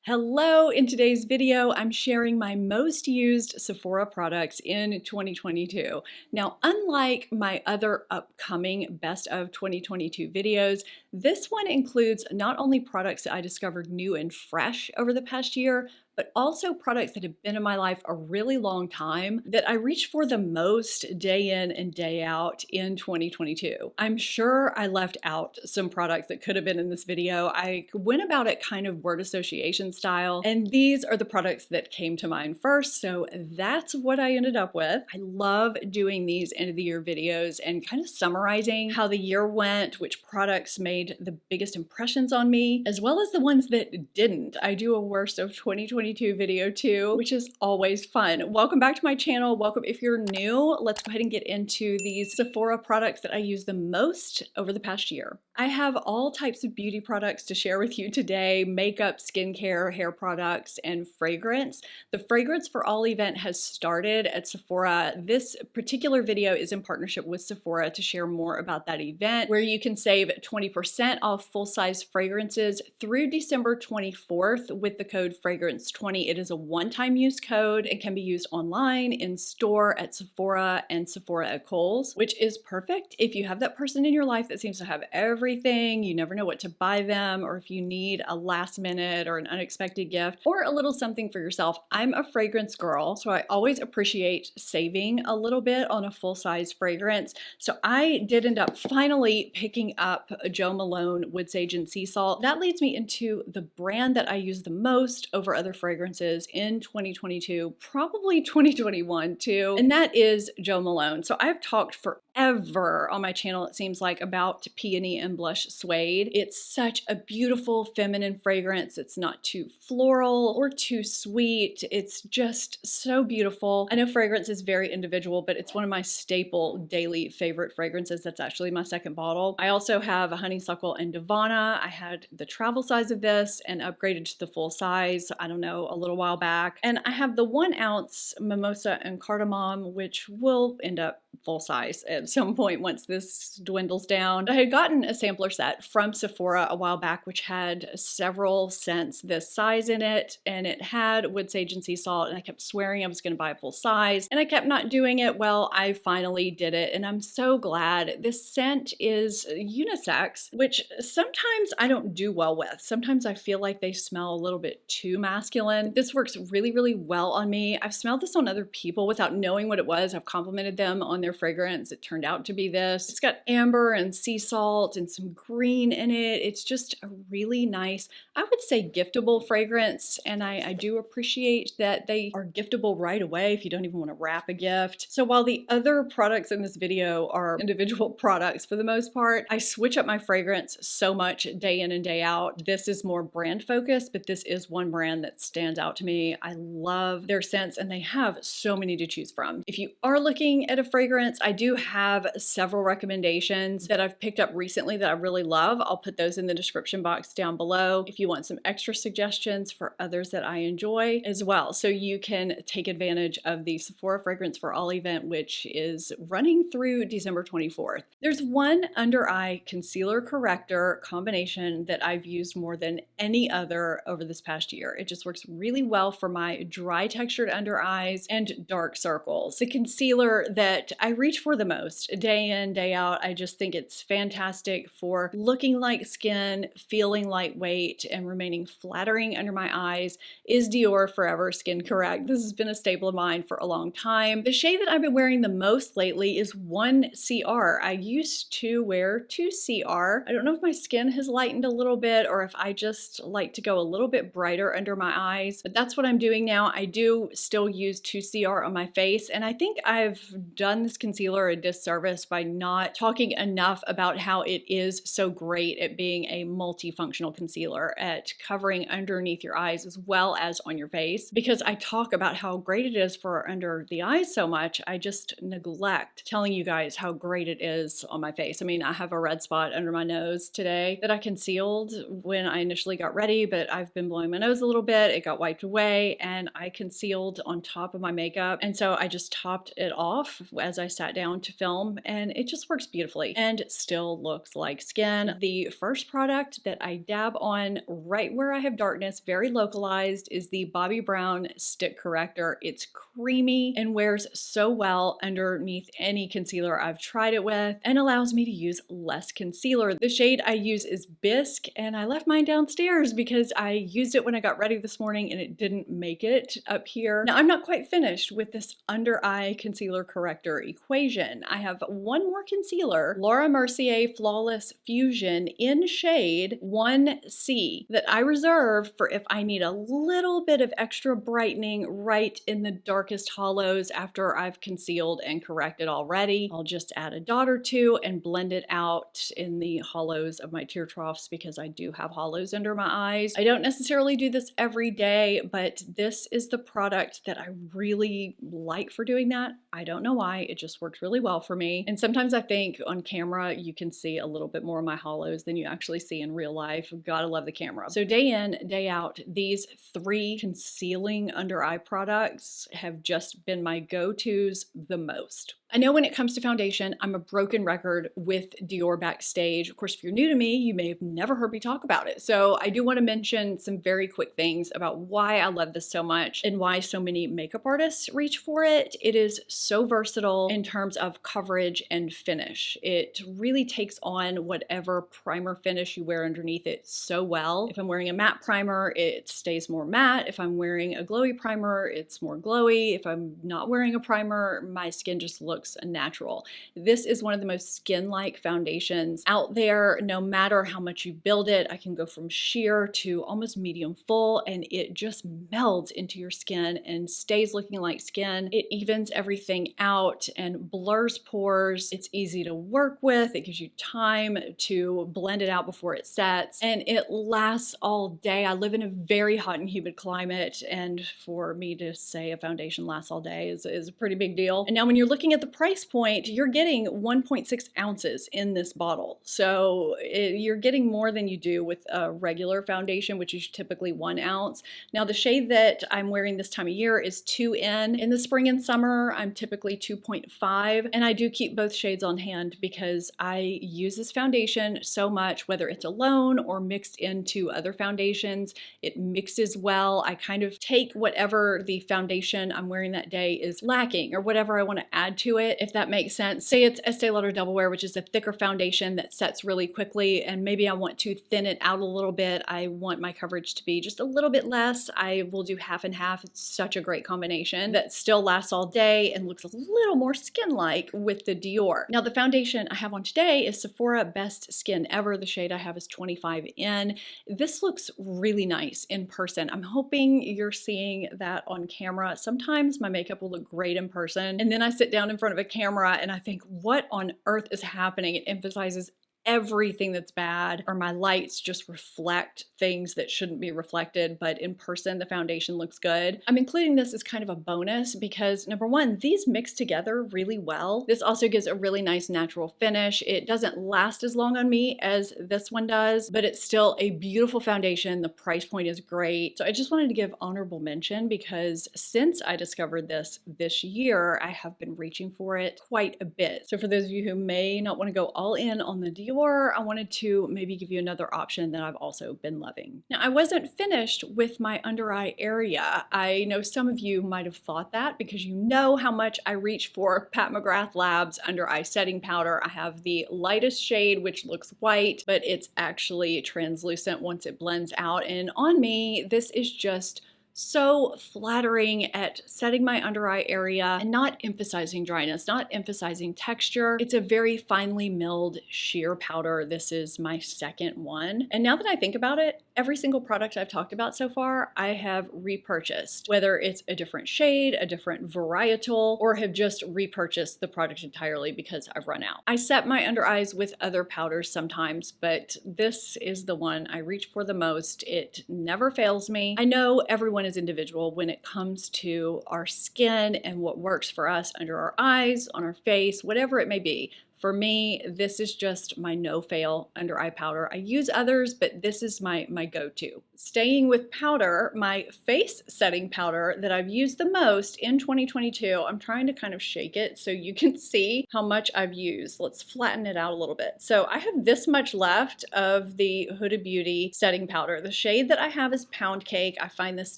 Hello, in today's video, I'm sharing my most used Sephora products in 2022. Now, unlike my other upcoming Best of 2022 videos, this one includes not only products that I discovered new and fresh over the past year, but also products that have been in my life a really long time that I reach for the most day in and day out in 2022. I'm sure I left out some products that could have been in this video. I went about it kind of word association style, and these are the products that came to mind first, so that's what I ended up with. I love doing these end of the year videos and kind of summarizing how the year went, which products made the biggest impressions on me, as well as the ones that didn't. I do a worst of 2022 video too, which is always fun. Welcome back to my channel. Welcome if you're new. Let's go ahead and get into these Sephora products that I use the most over the past year. I have all types of beauty products to share with you today: makeup, skincare, hair products, and fragrance. The Fragrance for All event has started at Sephora. This particular video is in partnership with Sephora to share more about that event, where you can save 20% off full-size fragrances through December 24th with the code FRAGRANCE20. It is a one-time use code and can be used online, in store, at Sephora, and Sephora at Kohl's, which is perfect if you have that person in your life that seems to have everything. You never know what to buy them, or if you need a last minute or an unexpected gift or a little something for yourself. I'm a fragrance girl, so I always appreciate saving a little bit on a full-size fragrance. So I did end up finally picking up a Jo Malone Wood Sage and Sea Salt. That leads me into the brand that I use the most over other fragrances in 2022, probably 2021 too, and that is Jo Malone. So I've talked forever on my channel, it seems like, about Peony and Blush Suede. It's such a beautiful feminine fragrance. It's not too floral or too sweet. It's just so beautiful. I know fragrance is very individual, but it's one of my staple daily favorite fragrances. That's actually my second bottle. I also have a Honeysuckle and Divana. I had the travel size of this and upgraded to the full size, I don't know, a little while back. And I have the 1 ounce Mimosa and Cardamom, which will end up full size at some point once this dwindles down. I had gotten a sampler set from Sephora a while back, which had several scents this size in it, and it had Wood Sage and Sea Salt, and I kept swearing I was going to buy a full size, and I kept not doing it. Well, I finally did it, and I'm so glad. This scent is unisex, which sometimes I don't do well with. Sometimes I feel like they smell a little bit too masculine. This works really, really well on me. I've smelled this on other people without knowing what it was. I've complimented them on their fragrance. It turned out to be this. It's got amber and sea salt and some green in it. It's just a really nice, I would say, giftable fragrance, and I do appreciate that they are giftable right away if you don't even want to wrap a gift. So while the other products in this video are individual products for the most part, I switch up my fragrance so much day in and day out. This is more brand focused, but this is one brand that stands out to me. I love their scents, and they have so many to choose from. If you are looking at a fragrance, I do have several recommendations that I've picked up recently that I really love. I'll put those in the description box down below if you want some extra suggestions for others that I enjoy as well. So you can take advantage of the Sephora Fragrance for All event, which is running through December 24th. There's one under eye concealer corrector combination that I've used more than any other over this past year. It just works really well for my dry textured under eyes and dark circles. The concealer that I reach for the most day in, day out. I just think it's fantastic for looking like skin, feeling lightweight, and remaining flattering under my eyes is Dior Forever Skin Correct. This has been a staple of mine for a long time. The shade that I've been wearing the most lately is 1CR. I used to wear 2CR. I don't know if my skin has lightened a little bit or if I just like to go a little bit brighter under my eyes, but that's what I'm doing now. I do still use 2CR on my face, and I think I've done this concealer a disservice by not talking enough about how it is so great at being a multifunctional concealer, at covering underneath your eyes as well as on your face. Because I talk about how great it is for under the eyes so much, I just neglect telling you guys how great it is on my face. I mean, I have a red spot under my nose today that I concealed when I initially got ready, but I've been blowing my nose a little bit. It got wiped away, and I concealed on top of my makeup, and so I just topped it off as I I sat down to film, and it just works beautifully and still looks like skin. The first product that I dab on right where I have darkness, very localized, is the Bobbi Brown Stick Corrector. It's creamy and wears so well underneath any concealer I've tried it with and allows me to use less concealer. The shade I use is Bisque, and I left mine downstairs because I used it when I got ready this morning and it didn't make it up here. Now, I'm not quite finished with this under eye concealer corrector equation. I have one more concealer, Laura Mercier Flawless Fusion in shade 1C, that I reserve for if I need a little bit of extra brightening right in the darkest hollows after I've concealed and corrected already. I'll just add a dot or two and blend it out in the hollows of my tear troughs because I do have hollows under my eyes. I don't necessarily do this every day, but this is the product that I really like for doing that. I don't know why, it just works really well for me. And sometimes I think on camera you can see a little bit more of my hollows than you actually see in real life. Gotta love the camera. So day in, day out, these 3 concealing under eye products have just been my go-tos the most. I know when it comes to foundation, I'm a broken record with Dior Backstage. Of course, if you're new to me, you may have never heard me talk about it. So I do want to mention some very quick things about why I love this so much and why so many makeup artists reach for it. It is so versatile in terms of coverage and finish. It really takes on whatever primer finish you wear underneath it so well. If I'm wearing a matte primer, it stays more matte. If I'm wearing a glowy primer, it's more glowy. If I'm not wearing a primer, my skin just looks natural. This is one of the most skin-like foundations out there. No matter how much you build it, I can go from sheer to almost medium full, and it just melds into your skin and stays looking like skin. It evens everything out and blurs pores. It's easy to work with. It gives you time to blend it out before it sets, and it lasts all day. I live in a very hot and humid climate, and for me to say a foundation lasts all day is a pretty big deal. And now when you're looking at the price point, you're getting 1.6 ounces in this bottle. So you're getting more than you do with a regular foundation, which is typically 1 ounce. Now the shade that I'm wearing this time of year is 2N. In the spring and summer, I'm typically 2.5. And I do keep both shades on hand because I use this foundation so much, whether it's alone or mixed into other foundations. It mixes well. I kind of take whatever the foundation I'm wearing that day is lacking or whatever I want to add to it, if that makes sense. Say it's Estee Lauder Double Wear, which is a thicker foundation that sets really quickly, and maybe I want to thin it out a little bit. I want my coverage to be just a little bit less. I will do half and half. It's such a great combination that still lasts all day and looks a little more skin-like with the Dior. Now the foundation I have on today is Sephora Best Skin Ever. The shade I have is 25N. This looks really nice in person. I'm hoping you're seeing that on camera. Sometimes my makeup will look great in person, and then I sit down in front of a camera and I think, what on earth is happening? It emphasizes everything that's bad, or my lights just reflect things that shouldn't be reflected, but in person the foundation looks good. I'm including this as kind of a bonus because number one, these mix together really well. This also gives a really nice natural finish. It doesn't last as long on me as this one does, but it's still a beautiful foundation. The price point is great. So I just wanted to give honorable mention because since I discovered this year, I have been reaching for it quite a bit. So for those of you who may not want to go all in on the Dior, I wanted to maybe give you another option that I've also been loving. Now, I wasn't finished with my under eye area. I know some of you might have thought that because you know how much I reach for Pat McGrath Labs under eye setting powder. I have the lightest shade, which looks white, but it's actually translucent once it blends out. And on me, this is just so flattering at setting my under eye area and not emphasizing dryness, not emphasizing texture. It's a very finely milled sheer powder. This is my second one. And now that I think about it, every single product I've talked about so far, I have repurchased, whether it's a different shade, a different varietal, or have just repurchased the product entirely because I've run out. I set my under eyes with other powders sometimes, but this is the one I reach for the most. It never fails me. I know everyone is individual when it comes to our skin and what works for us under our eyes, on our face, whatever it may be. For me, this is just my no-fail under eye powder. I use others, but this is my go-to. Staying with powder, my face setting powder that I've used the most in 2022, I'm trying to kind of shake it so you can see how much I've used. Let's flatten it out a little bit. So I have this much left of the Huda Beauty setting powder. The shade that I have is Pound Cake. I find this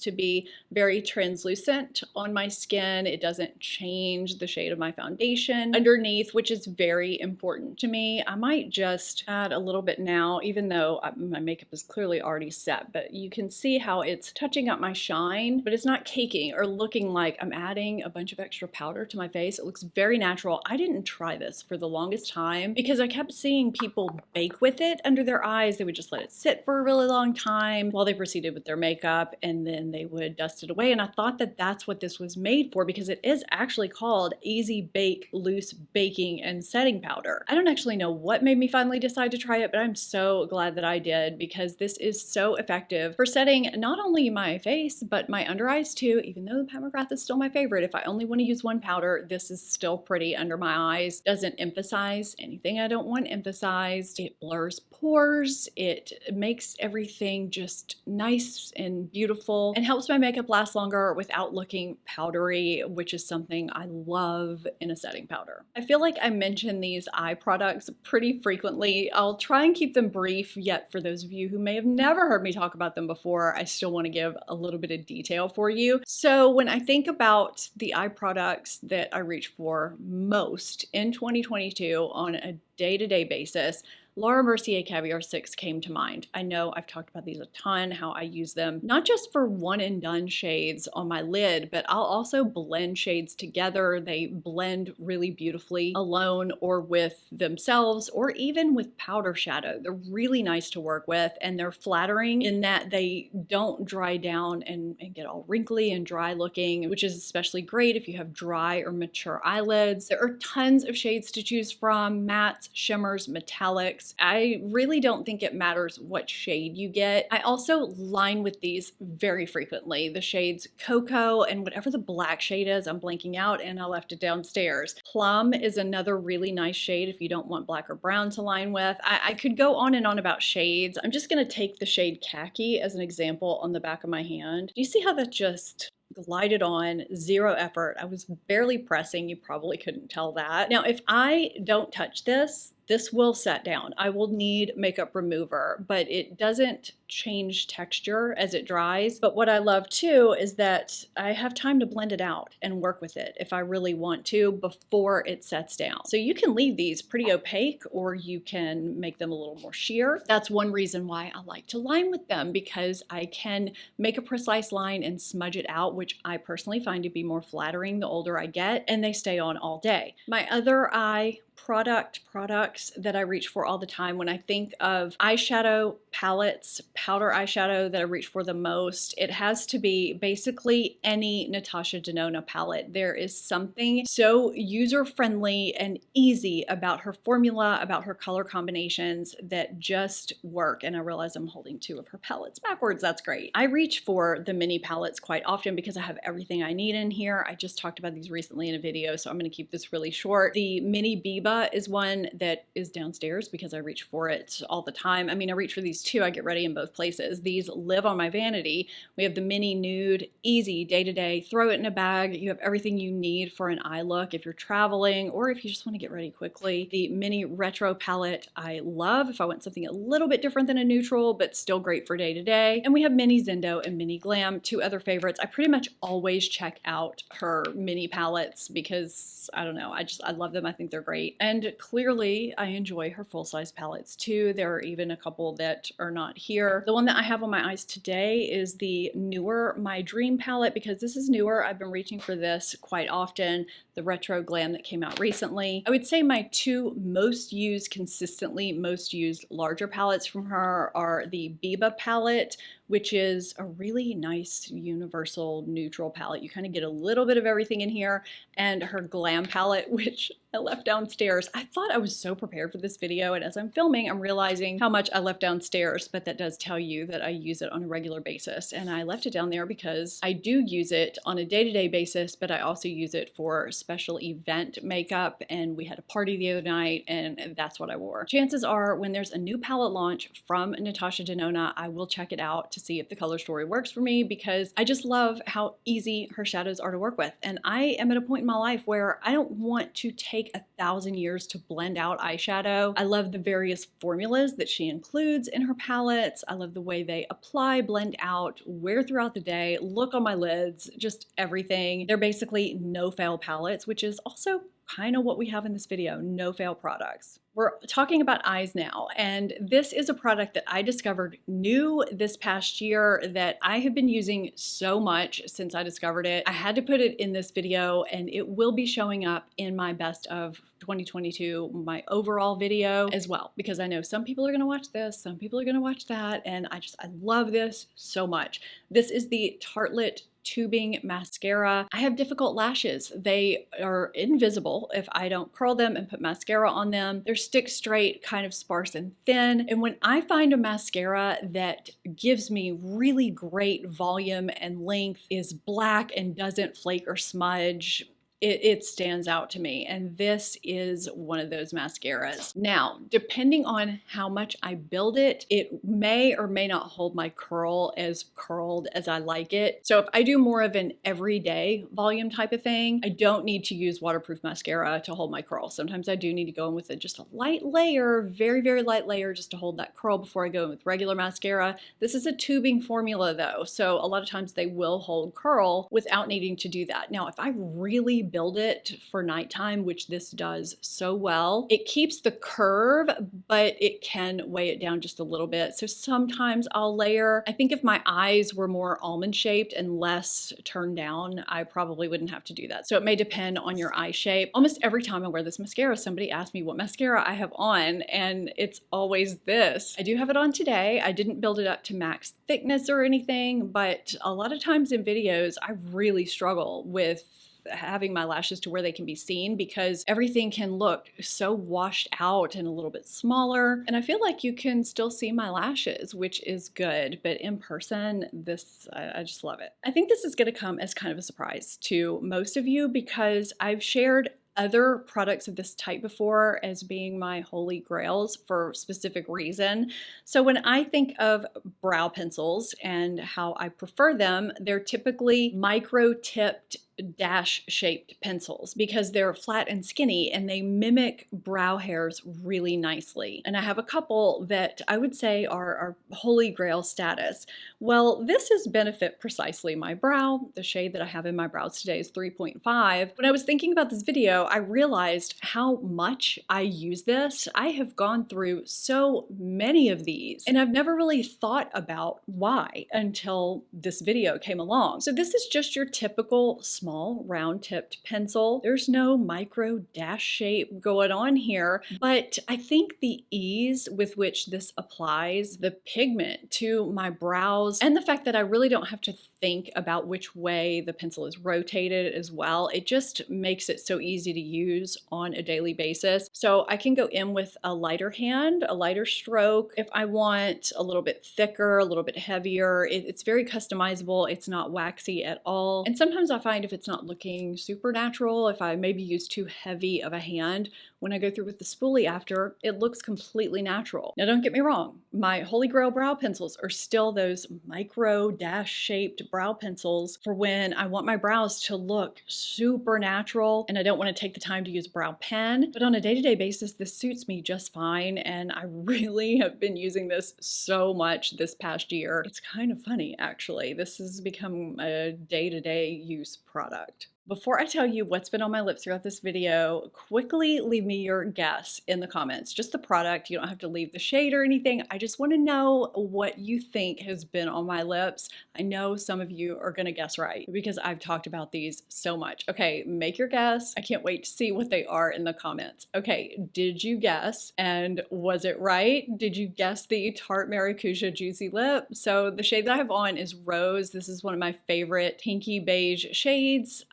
to be very translucent on my skin. It doesn't change the shade of my foundation underneath, which is very important to me. I might just add a little bit now, even though my makeup is clearly already set, but you can see how it's touching up my shine, but it's not caking or looking like I'm adding a bunch of extra powder to my face. It looks very natural. I didn't try this for the longest time because I kept seeing people bake with it under their eyes. They would just let it sit for a really long time while they proceeded with their makeup, and then they would dust it away. And I thought that that's what this was made for, because it is actually called Easy Bake Loose Baking and Setting Powder. I don't actually know what made me finally decide to try it, but I'm so glad that I did, because this is so effective for setting not only my face, but my under eyes too. Even though the Pat McGrath is still my favorite, if I only want to use one powder, this is still pretty under my eyes. Doesn't emphasize anything I don't want emphasized. It blurs pores. It makes everything just nice and beautiful and helps my makeup last longer without looking powdery, which is something I love in a setting powder. I feel like I mention these eye products pretty frequently. I'll try and keep them brief, yet for those of you who may have never heard me talk about them before, I still want to give a little bit of detail for you. So when I think about the eye products that I reach for most in 2022 on a day-to-day basis, Laura Mercier Caviar 6 came to mind. I know I've talked about these a ton, how I use them not just for one and done shades on my lid, but I'll also blend shades together. They blend really beautifully alone or with themselves, or even with powder shadow. They're really nice to work with, and they're flattering in that they don't dry down and get all wrinkly and dry looking, which is especially great if you have dry or mature eyelids. There are tons of shades to choose from: mattes, shimmers, metallics. I really don't think it matters what shade you get. I also line with these very frequently. The shades Cocoa and whatever the black shade is, I'm blanking out, and I left it downstairs. Plum is another really nice shade if you don't want black or brown to line with. I could go on and on about shades. I'm just gonna take the shade Khaki as an example on the back of my hand. Do you see how that just glided on, zero effort? I was barely pressing. You probably couldn't tell that. Now, if I don't touch this, this will set down. I will need makeup remover, but it doesn't change texture as it dries. But what I love too is that I have time to blend it out and work with it if I really want to before it sets down. So you can leave these pretty opaque, or you can make them a little more sheer. That's one reason why I like to line with them, because I can make a precise line and smudge it out, which I personally find to be more flattering the older I get, and they stay on all day. My other eye products that I reach for all the time when I think of eyeshadow palettes, powder eyeshadow that I reach for the most, it has to be basically any Natasha Denona palette. There is something so user-friendly and easy about her formula, about her color combinations that just work. And I realize I'm holding two of her palettes backwards. That's great. I reach for the mini palettes quite often because I have everything I need in here. I just talked about these recently in a video, so I'm going to keep this really short. The mini Biba is one that is downstairs because I reach for it all the time. I mean, I reach for these too. I get ready in both places. These live on my vanity. We have the mini nude, easy day-to-day, throw it in a bag. You have everything you need for an eye look if you're traveling or if you just want to get ready quickly. The mini retro palette I love if I want something a little bit different than a neutral, but still great for day-to-day. And we have mini Zendo and mini Glam, two other favorites. I pretty much always check out her mini palettes because I don't know, I love them. I think they're great. And clearly I enjoy her full-size palettes too. There are even a couple that are not here. The one that I have on my eyes today is the newer My Dream palette because this is newer. I've been reaching for this quite often. The Retro Glam that came out recently. I would say my two most used, consistently most used larger palettes from her are the Biba palette, which is a really nice universal neutral palette. You kind of get a little bit of everything in here, and her Glam palette, which I left downstairs. I thought I was so prepared for this video, and as I'm filming, I'm realizing how much I left downstairs, but that does tell you that I use it on a regular basis. And I left it down there because I do use it on a day-to-day basis, but I also use it for special event makeup, and we had a party the other night, and that's what I wore. Chances are when there's a new palette launch from Natasha Denona, I will check it out to see if the color story works for me, because I just love how easy her shadows are to work with. And I am at a point in my life where I don't want to take 1,000 years to blend out eyeshadow. I love the various formulas that she includes in her palettes. I love the way they apply, blend out, wear throughout the day, look on my lids, just everything. They're basically no-fail palettes, which is also kind of what we have in this video, no-fail products. We're talking about eyes now, and this is a product that I discovered new this past year that I have been using so much since I discovered it. I had to put it in this video, and it will be showing up in my best of 2022, my overall video as well, because I know some people are gonna watch this, some people are gonna watch that, and I love this so much. This is the Tartelette tubing mascara. I have difficult lashes. They are invisible if I don't curl them and put mascara on them. They're stick straight, kind of sparse and thin. And when I find a mascara that gives me really great volume and length, is black and doesn't flake or smudge, it stands out to me, and this is one of those mascaras. Now, depending on how much I build it, it may or may not hold my curl as curled as I like it. So if I do more of an everyday volume type of thing, I don't need to use waterproof mascara to hold my curl. Sometimes I do need to go in with just a light layer, very, very light layer, just to hold that curl before I go in with regular mascara. This is a tubing formula though, so a lot of times they will hold curl without needing to do that. Now, if I really build it for nighttime, which this does so well, it keeps the curve, but it can weigh it down just a little bit. So sometimes I'll layer. I think if my eyes were more almond shaped and less turned down, I probably wouldn't have to do that. So it may depend on your eye shape. Almost every time I wear this mascara, somebody asks me what mascara I have on, and it's always this. I do have it on today. I didn't build it up to max thickness or anything, but a lot of times in videos, I really struggle with having my lashes to where they can be seen, because everything can look so washed out and a little bit smaller, and I feel like you can still see my lashes, which is good, but in person, this, I just love it. I think this is going to come as kind of a surprise to most of you, because I've shared other products of this type before as being my holy grails for a specific reason. So when I think of brow pencils and how I prefer them, they're typically micro-tipped dash-shaped pencils, because they're flat and skinny and they mimic brow hairs really nicely. And I have a couple that I would say are holy grail status. Well, this is Benefit Precisely My Brow. The shade that I have in my brows today is 3.5. When I was thinking about this video, I realized how much I use this. I have gone through so many of these, and I've never really thought about why until this video came along. So this is just your typical small round tipped pencil. There's no micro dash shape going on here, but I think the ease with which this applies the pigment to my brows, and the fact that I really don't have to think about which way the pencil is rotated as well, it just makes it so easy to use on a daily basis. So I can go in with a lighter hand, a lighter stroke. If I want a little bit thicker, a little bit heavier, it's very customizable. It's not waxy at all. And sometimes I find if it's not looking super natural, if I maybe use too heavy of a hand, when I go through with the spoolie after, it looks completely natural. Now don't get me wrong, my Holy Grail brow pencils are still those micro dash shaped brow pencils for when I want my brows to look super natural and I don't want to take the time to use a brow pen. But on a day-to-day basis, this suits me just fine, and I really have been using this so much this past year. It's kind of funny, actually. This has become a day-to-day use product. Before I tell you what's been on my lips throughout this video, quickly leave me your guess in the comments. Just the product. You don't have to leave the shade or anything. I just want to know what you think has been on my lips. I know some of you are going to guess right because I've talked about these so much. Okay, make your guess. I can't wait to see what they are in the comments. Okay, did you guess? And was it right? Did you guess the Tarte Maracuja Juicy Lip? So the shade that I have on is Rose. This is one of my favorite pinky beige shades.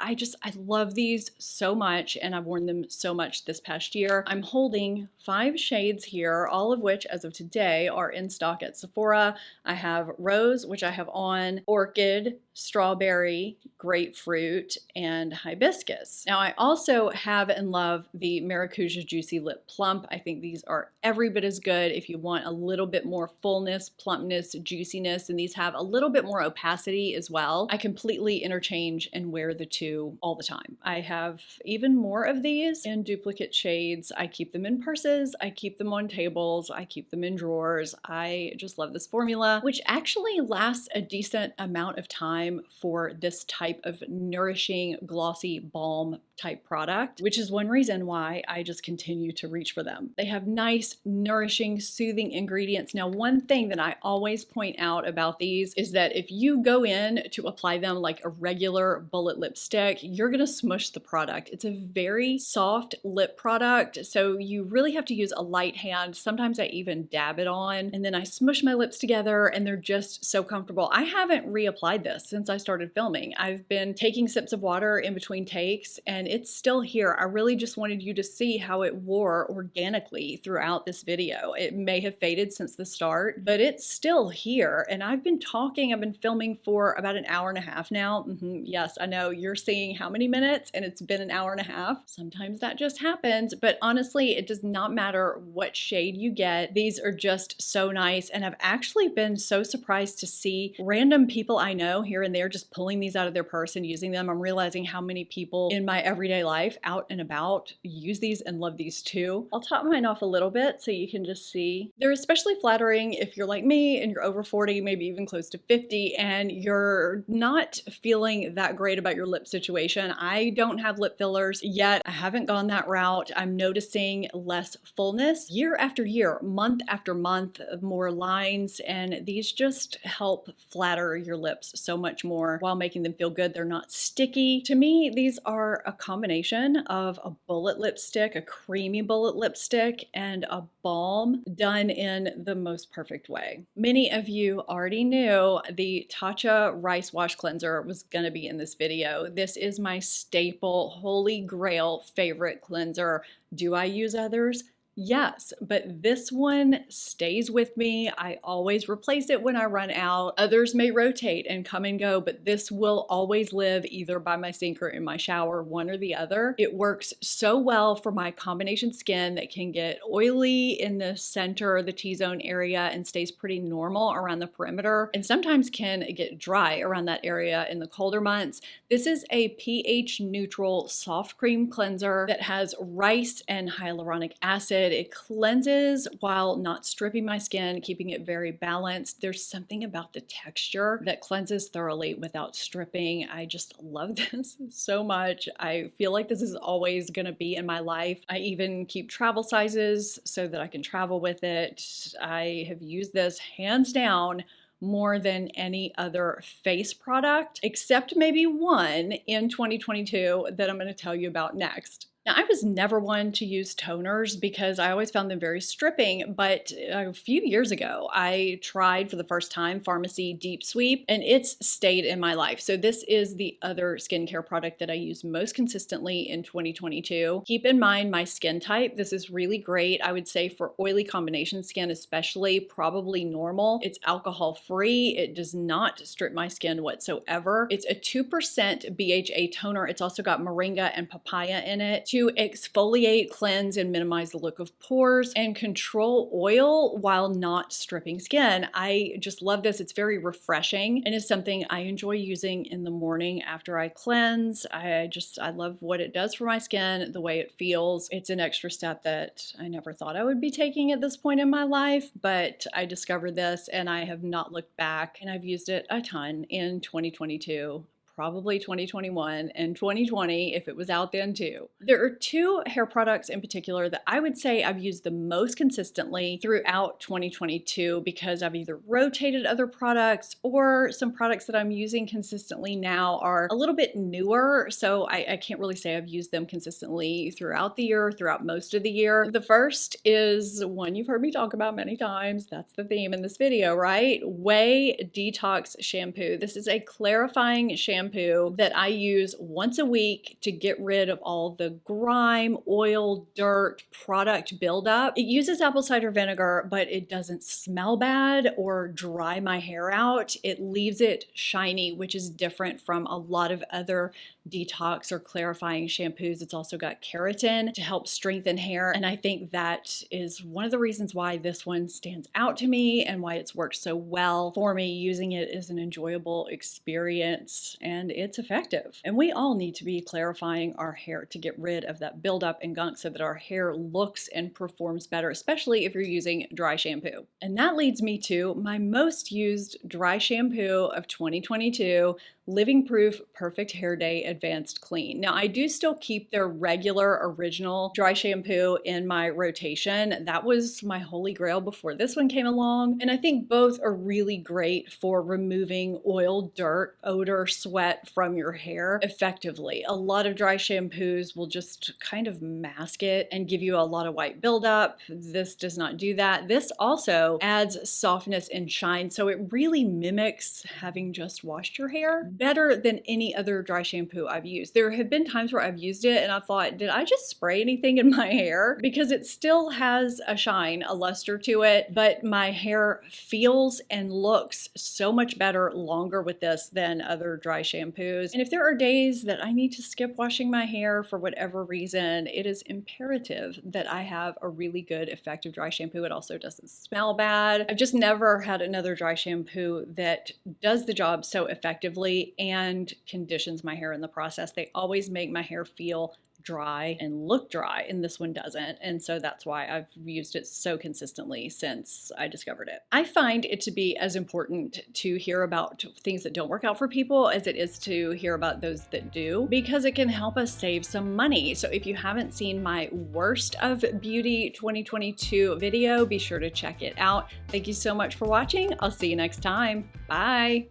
I love these so much, and I've worn them so much this past year. I'm holding 5 shades here, all of which as of today are in stock at Sephora. I have Rose, which I have on, Orchid, Strawberry, Grapefruit, and Hibiscus. Now I also have and love the Maracuja Juicy Lip Plump. I think these are every bit as good if you want a little bit more fullness, plumpness, juiciness, and these have a little bit more opacity as well. I completely interchange and wear the two all the time. I have even more of these in duplicate shades. I keep them in purses, I keep them on tables, I keep them in drawers. I just love this formula, which actually lasts a decent amount of time for this type of nourishing, glossy balm type product, which is one reason why I just continue to reach for them. They have nice, nourishing, soothing ingredients. Now, one thing that I always point out about these is that if you go in to apply them like a regular bullet lipstick, you're gonna smush the product. It's a very soft lip product, so you really have to use a light hand. Sometimes I even dab it on, and then I smush my lips together, and they're just so comfortable. I haven't reapplied this since I started filming. I've been taking sips of water in between takes, and it's still here. I really just wanted you to see how it wore organically throughout this video. It may have faded since the start, but it's still here. And I've been filming for about an hour and a half now. Yes, I know you're seeing how many minutes, and it's been an hour and a half. Sometimes that just happens, but honestly, it does not matter what shade you get. These are just so nice, and I've actually been so surprised to see random people I know here and there just pulling these out of their purse and using them. I'm realizing how many people in my everyday life out and about use these and love these too. I'll top mine off a little bit so you can just see. They're especially flattering if you're like me and you're over 40, maybe even close to 50, and you're not feeling that great about your lip situation. I don't have lip fillers yet. I haven't gone that route. I'm noticing less fullness year after year, month after month, more lines, and these just help flatter your lips so much more while making them feel good. They're not sticky. To me, these are a combination of a bullet lipstick, a creamy bullet lipstick, and a balm done in the most perfect way. Many of you already knew the Tatcha Rice Wash Cleanser was gonna be in this video. This is my staple, holy grail favorite cleanser. Do I use others? Yes, but this one stays with me. I always replace it when I run out. Others may rotate and come and go, but this will always live either by my sink or in my shower, one or the other. It works so well for my combination skin that can get oily in the center, the T-zone area, and stays pretty normal around the perimeter, and sometimes can get dry around that area in the colder months. This is a pH neutral soft cream cleanser that has rice and hyaluronic acid. It cleanses while not stripping my skin, keeping it very balanced. There's something about the texture that cleanses thoroughly without stripping. I just love this so much. I feel like this is always going to be in my life. I even keep travel sizes so that I can travel with it. I have used this hands down more than any other face product, except maybe one in 2022 that I'm going to tell you about next. Now, I was never one to use toners because I always found them very stripping, but a few years ago, I tried for the first time Pharmacy Deep Sweep, and it's stayed in my life. So this is the other skincare product that I use most consistently in 2022. Keep in mind my skin type. This is really great. I would say for oily combination skin especially, probably normal. It's alcohol-free. It does not strip my skin whatsoever. It's a 2% BHA toner. It's also got moringa and papaya in it to exfoliate, cleanse, and minimize the look of pores and control oil while not stripping skin. I just love this. It's very refreshing and is something I enjoy using in the morning after I cleanse. I love what it does for my skin, the way it feels. It's an extra step that I never thought I would be taking at this point in my life, but I discovered this and I have not looked back, and I've used it a ton in 2022. probably 2021 and 2020 if it was out then too. There are two hair products in particular that I would say I've used the most consistently throughout 2022 because I've either rotated other products or some products that I'm using consistently now are a little bit newer, so I can't really say I've used them consistently throughout the year, throughout most of the year. The first is one you've heard me talk about many times. That's the theme in this video, right? Ouai Detox Shampoo. This is a clarifying shampoo that I use once a week to get rid of all the grime, oil, dirt, product buildup. It uses apple cider vinegar, but it doesn't smell bad or dry my hair out. It leaves it shiny, which is different from a lot of other detox or clarifying shampoos. It's also got keratin to help strengthen hair, and I think that is one of the reasons why this one stands out to me and why it's worked so well for me. Using it is an enjoyable experience and it's effective. And we all need to be clarifying our hair to get rid of that buildup and gunk so that our hair looks and performs better, especially if you're using dry shampoo. And that leads me to my most used dry shampoo of 2022, Living Proof Perfect Hair Day Advanced Clean. Now, I do still keep their regular original dry shampoo in my rotation. That was my holy grail before this one came along. And I think both are really great for removing oil, dirt, odor, sweat from your hair effectively. A lot of dry shampoos will just kind of mask it and give you a lot of white buildup. This does not do that. This also adds softness and shine, so it really mimics having just washed your hair better than any other dry shampoo I've used. There have been times where I've used it and I thought, did I just spray anything in my hair? Because it still has a shine, a luster to it, but my hair feels and looks so much better longer with this than other dry shampoos. And if there are days that I need to skip washing my hair for whatever reason, it is imperative that I have a really good, effective dry shampoo. It also doesn't smell bad. I've just never had another dry shampoo that does the job so effectively and conditions my hair in the process. They always make my hair feel dry and look dry, and this one doesn't. And so that's why I've used it so consistently since I discovered it. I find it to be as important to hear about things that don't work out for people as it is to hear about those that do, because it can help us save some money. So if you haven't seen my Worst of Beauty 2022 video, be sure to check it out. Thank you so much for watching. I'll see you next time. Bye.